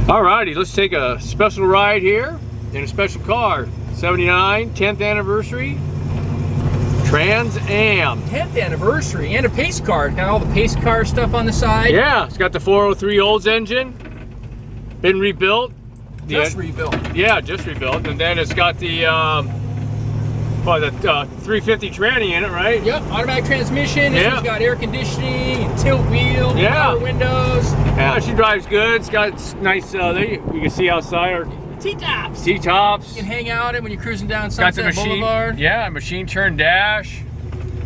Alrighty, let's take a special ride here in a special car. 79, 10th anniversary, Trans Am. 10th anniversary and a pace car. It's got all the pace car stuff on the side. Yeah, it's got the 403 Olds engine. Been rebuilt. Just rebuilt. Yeah, just rebuilt. And then it's got the 350 tranny in it, right? Yep, automatic transmission. This one's got air conditioning and tilt wheel, power windows. Yeah, she drives good. It's got nice, there you can see outside our T-tops. T-tops. You can hang out in when you're cruising down Sunset Boulevard. Yeah, machine turn dash.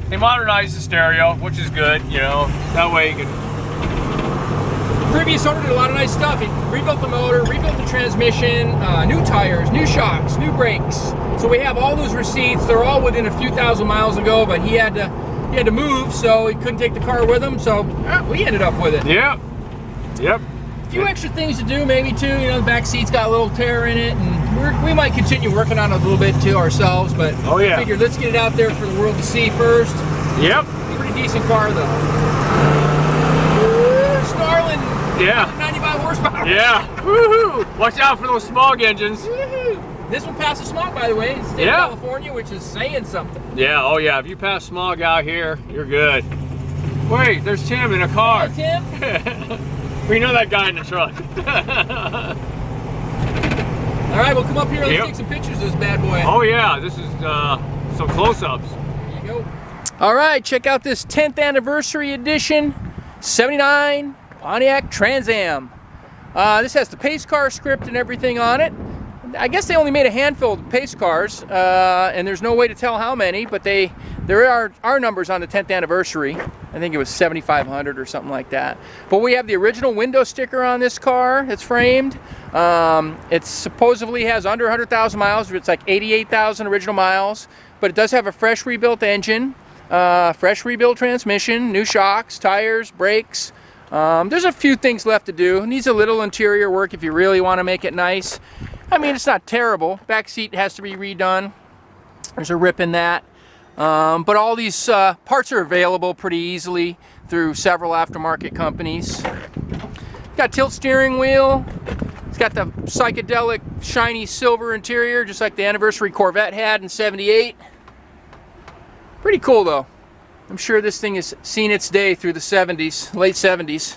They modernized the stereo, which is good, you know. That way you can... The previous owner did a lot of nice stuff. He rebuilt the motor, rebuilt the transmission, new tires, new shocks, new brakes. So we have all those receipts. They're all within a few thousand miles ago, but he had to move, so he couldn't take the car with him. So we ended up with it. Yep. Yep. A few extra things to do, maybe too. You know, the back seat's got a little tear in it, and we might continue working on it a little bit too ourselves. But I figured let's get it out there for the world to see first. Yep. Pretty decent car though. Snarling. Yeah. 95 horsepower. Yeah. Woohoo! Watch out for those smog engines. Woohoo! This one passes smog, by the way. It's state of California, which is saying something. Yeah. Oh yeah. If you pass smog out here, you're good. Wait, there's Tim in a car. Hi, Tim. We know that guy in the truck. All right, we'll come up here and let's take some pictures of this bad boy. Oh yeah, this is some close-ups. There you go. All right, check out this 10th anniversary edition 79 Pontiac Trans Am. This has the pace car script and everything on it. I guess they only made a handful of pace cars, and there's no way to tell how many, but there are numbers on the 10th anniversary. I think it was 7,500 or something like that. But we have the original window sticker on this car. It's framed. It supposedly has under 100,000 miles. It's like 88,000 original miles. But it does have a fresh rebuilt engine, fresh rebuilt transmission, new shocks, tires, brakes. There's a few things left to do. It needs a little interior work if you really want to make it nice. I mean, it's not terrible. Back seat has to be redone. There's a rip in that. But all these parts are available pretty easily through several aftermarket companies. Got tilt steering wheel. It's got the psychedelic shiny silver interior, just like the anniversary Corvette had in '78. Pretty cool though. I'm sure this thing has seen its day through the '70s, late '70s.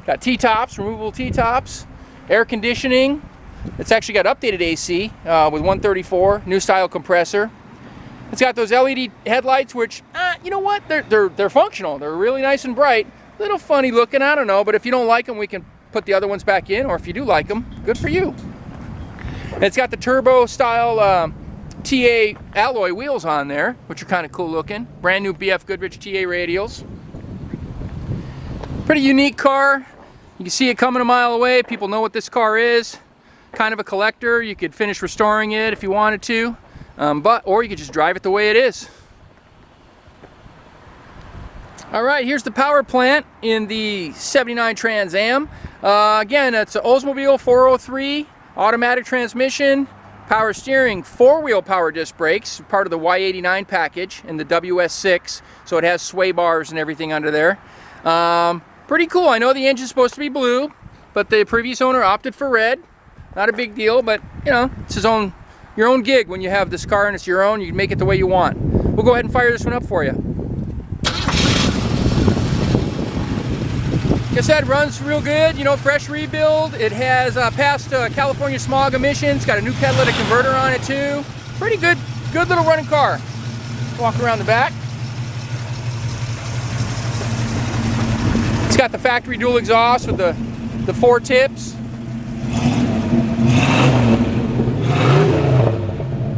Got T-tops, removable T-tops, air conditioning. It's actually got updated AC with 134, new style compressor. It's got those LED headlights, which, you know what? They're functional. They're really nice and bright. A little funny looking, I don't know. But if you don't like them, we can put the other ones back in. Or if you do like them, good for you. And it's got the turbo style TA alloy wheels on there, which are kind of cool looking. Brand new BF Goodrich TA radials. Pretty unique car. You can see it coming a mile away. People know what this car is. Kind of a collector. You could finish restoring it if you wanted to, or you could just drive it the way it is. All right, here's the power plant in the '79 Trans Am. Again, it's an Oldsmobile 403 automatic transmission, power steering, four-wheel power disc brakes, part of the Y89 package in the WS6, so it has sway bars and everything under there. Pretty cool. I know the engine's supposed to be blue, but the previous owner opted for red. Not a big deal, but you know, it's your own gig when you have this car and it's your own. You can make it the way you want. We'll go ahead and fire this one up for you. Like I said, runs real good, you know, fresh rebuild. It has passed California smog emissions, got a new catalytic converter on it too. Pretty good little running car. Walk around the back. It's got the factory dual exhaust with the four tips.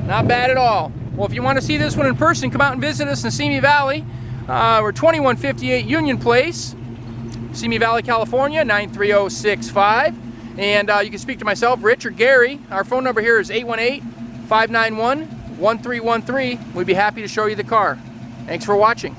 Not bad at all. Well, if you want to see this one in person, come out and visit us in Simi Valley. We're 2158 Union Place, Simi Valley, California, 93065. And you can speak to myself, Rich, or Gary. Our phone number here is 818-591-1313. We'd be happy to show you the car. Thanks for watching.